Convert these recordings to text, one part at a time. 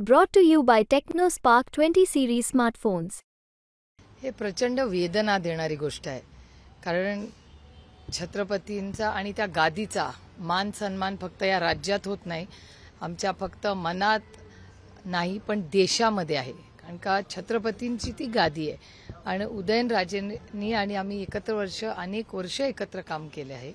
Brought to you by TechnoSpark 20 series smartphones. हे प्रचंड वेदना देणारी गोष्ट आहे, कारण छत्रपतींचा आणि त्या गादीचा मान सन्मान फक्त या राज्यात होत नाही, आमच्या फक्त मनात नाही पण देशामध्ये आहे. कारण का छत्रपतींची ती गादी आहे आणि उदयनराजेंनी आणि आम्ही अनेक वर्ष एकत्र काम केले आहे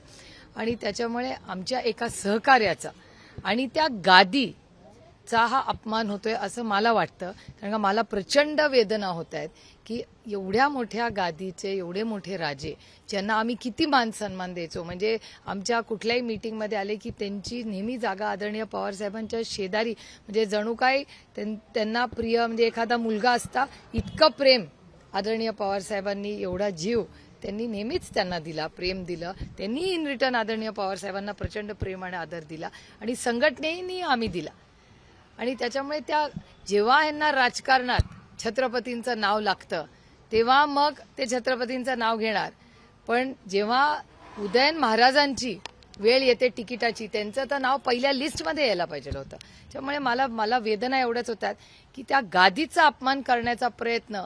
आणि त्याच्यामुळे आमच्या एका सहकार्याचा आणि त्या गादीचा हा अपमान होतोय असं मला वाटतं. कारण का मला प्रचंड वेदना होत आहेत की एवढ्या मोठ्या गादीचे एवढे मोठे राजे ज्यांना आम्ही किती मान सन्मान द्यायचो, म्हणजे आमच्या कुठल्याही मीटिंगमध्ये आले की त्यांची नेहमी जागा आदरणीय पवार साहेबांच्या शेजारी, म्हणजे जणू काय त्यांना प्रिय म्हणजे एखादा मुलगा असता इतकं प्रेम आदरणीय पवार साहेबांनी, एवढा जीव त्यांनी नेहमीच त्यांना दिला, प्रेम दिलं. त्यांनी इन रिटर्न आदरणीय पवार साहेबांना प्रचंड प्रेम आणि आदर दिला आणि संघटनेने आम्ही दिला. आणि त्याच्यामुळे त्या जेव्हा यांना राजकारणात छत्रपतींचं नाव लागतं तेव्हा मग ते छत्रपतींचं नाव घेणार, पण जेव्हा उदयन महाराजांची वेळ येते तिकिटाची, त्यांचं तर नाव पहिल्या लिस्टमध्ये यायला पाहिजे होतं. त्यामुळे मला वेदना एवढ्याच होतात की त्या गादीचा अपमान करण्याचा प्रयत्न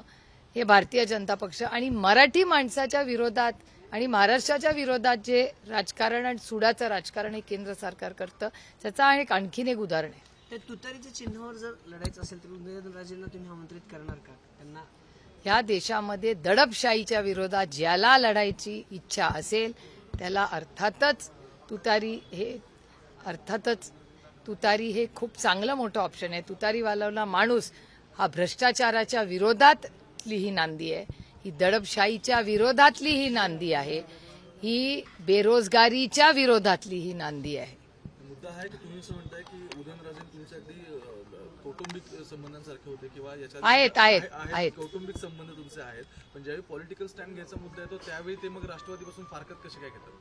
हे भारतीय जनता पक्ष आणि मराठी माणसाच्या विरोधात आणि महाराष्ट्राच्या विरोधात जे राजकारण आणि सुडाचं राजकारण हे केंद्र सरकार करतं, त्याचा आणखीन एक उदाहरण आहे. तुतारीच्या चिन्हावर जर लढायचं असेल तर उदयनराजेंना तुम्ही आमंत्रित करणार का? त्यांना या देशामध्ये दडपशाहीच्या विरोधात ज्याला लढायची इच्छा असेल त्याला तुतारी हे खूप चांगलं मोठं ऑप्शन आहे. तुतारीवाला माणूस हा भ्रष्टाचाराच्या विरोधातली ही नांदी आहे, ही दडपशाहीच्या विरोधातली ही नांदी आहे, ही बेरोजगारीच्या विरोधातली ही नांदी आहे. मुद्दा आहे की तुम्ही असं म्हणताय की उदयनराजे तुमचे अगदी कौटुंबिक संबंधांसारखे होते किंवा आहेत कौटुंबिक संबंध तुमचे आहेत, पण ज्यावेळी पॉलिटिकल स्टँड घ्यायचा मुद्दा येतो त्यावेळी ते मग राष्ट्रवादीपासून फारकत कसे काय घेतात?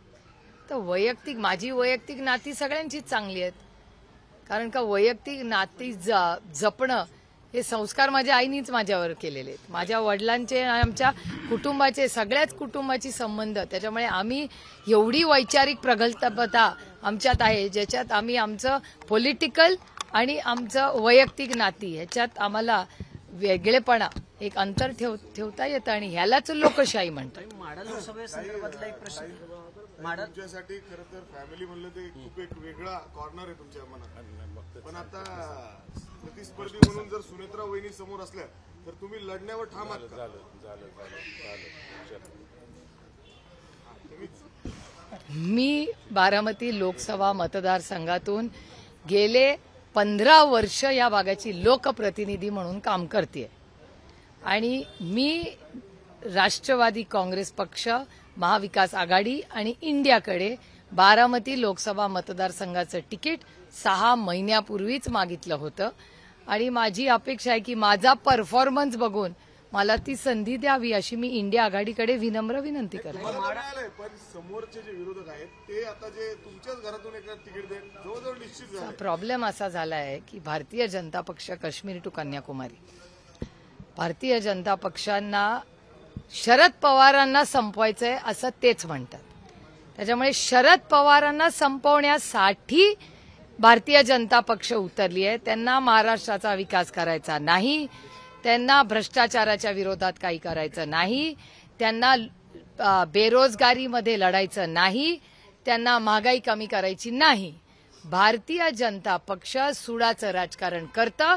तर माझी वैयक्तिक नाती सगळ्यांचीच चांगली आहेत, कारण का वैयक्तिक नाती जपणं हे संस्कार माझ्या आईनीच माझ्यावर केलेले आहेत. माझ्या वडिलांचे आमच्या कुटुंबाचे सगळ्याच कुटुंबाची संबंध, त्याच्यामुळे आम्ही एवढी वैचारिक प्रगल्भता आमच्यात आहे ज्याच्यात आम्ही आमचं पॉलिटिकल आणि आमचं वैयक्तिक नाती ह्याच्यात आम्हाला वेगळेपणा एक अंतर ठेवता येतं आणि ह्यालाच लोकशाही म्हणतात. माडल सभेसंदर्भातला एक प्रश्न, तुमच्यासाठी खरं तर फॅमिली म्हणलं ते खूप एक वेगळा कॉर्नर आहे तुमच्या मनात, पण आता प्रतिस्पर्धी म्हणून जर सुनेत्रा वहिनी समोर असल्या तर तुम्ही लढण्यावर ठाम आहात का? मी बारामती लोकसभा मतदारसंघातून गेले 15 वर्ष या भागाची लोकप्रतिनिधी म्हणून काम करते आणि मी राष्ट्रवादी काँग्रेस पक्ष, महाविकास आघाडी आणि इंडियाकडे बारामती लोकसभा मतदारसंघाचं तिकीट 6 महिन्यापूर्वीच मागितलं होतं आणि माझी अपेक्षा आहे की माझा परफॉर्मन्स बघून मला ती संधी द्यावी अशी मी इंडिया आघाडीकडे विनम्र विनंती करते. पण समोरचे जे विरोधक आहेत ते आता जे तुमच्याच घरातून एक तिकीट देत जवळजवळ निश्चित झालं. प्रॉब्लेम असा झाला आहे की भारतीय जनता पक्ष काश्मीर टू कन्याकुमारी, भारतीय जनता पक्षांना शरद पवारांना संपवायचंय असं तेच म्हणतात. त्याच्यामुळे शरद पवारांना संपवण्यासाठी भारतीय जनता पक्ष उतरली आहे. त्यांना महाराष्ट्राचा विकास करायचा नाही, त्यांना भ्रष्टाचाराच्या विरोधात काही करायचं नाही, त्यांना बेरोजगारीमध्ये लढायचं नाही, त्यांना महागाई कमी करायची नाही. भारतीय जनता पक्ष सुडाचं राजकारण करतं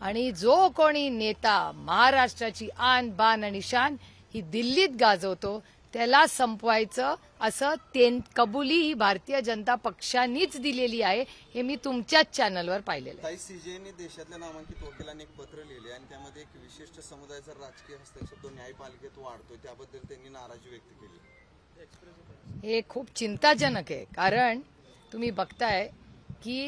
आणि जो कोणी नेता महाराष्ट्राची आन बान आणि शान ही दिल्लीत गाजवतो त्याला संपवायचं असं कबुली ही भारतीय जनता पक्षांनीच दिलेली आहे. हे मी तुमच्याच चॅनलवर पाहिलेलं आहे. सीजेने देशातल्या नामांकित वकिलांनी एक पत्र लिहिले आणि त्यामध्ये एक विशिष्ट समुदायाचा राजकीय हस्तक्षेप न्यायपालिकेत वाढतोय, त्याबद्दल त्यांनी नाराजी व्यक्त केली. हे खूप चिंताजनक आहे, कारण तुम्ही बघताय की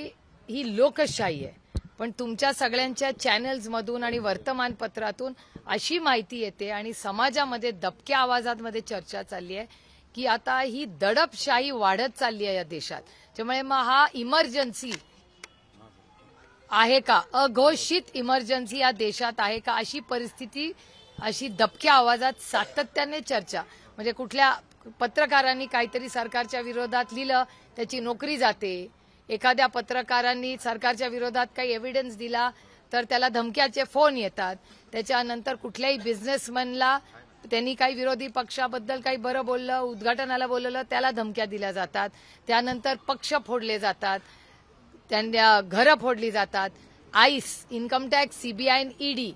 ही लोकशाही आहे, पण तुमच्या सगळ्यांच्या चॅनल्समधून आणि वर्तमानपत्रातून अशी माहिती येते आणि समाजामध्ये दबक्या आवाजांमध्ये चर्चा चालली आहे की आता ही दडपशाही वाढत चालली आहे या देशात. त्यामुळे मग हा इमर्जन्सी आहे का, अघोषित इमर्जन्सी या देशात आहे का, अशी परिस्थिती, अशी दबक्या आवाजात सातत्याने चर्चा, म्हणजे कुठल्या पत्रकारांनी काहीतरी सरकारच्या विरोधात लिहिलं त्याची नोकरी जाते, एखाद्या पत्रकारांनी सरकारच्या विरोधात काही एव्हिडन्स दिला तर त्याला धमक्याचे फोन येतात. त्याच्यानंतर कुठल्याही बिझनेसमॅनला त्यांनी काही विरोधी पक्षाबद्दल काही बरं बोललं, उद्घाटनाला बोलवलं, त्याला धमक्या दिल्या जातात. त्यानंतर पक्ष फोडले जातात, त्यांना घरं फोडली जातात. आईस, इन्कम टॅक्स, सीबीआय आणि ईडी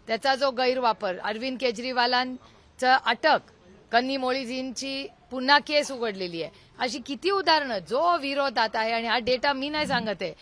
त्याचा जो गैरवापर, अरविंद केजरीवालांचं अटक, कन्नी मोळीजींची पुन्हा केस उघडलेली आहे, अशी किती उदाहरणं जो विरोधात आहे. आणि हा डेटा मी नाही सांगत आहे.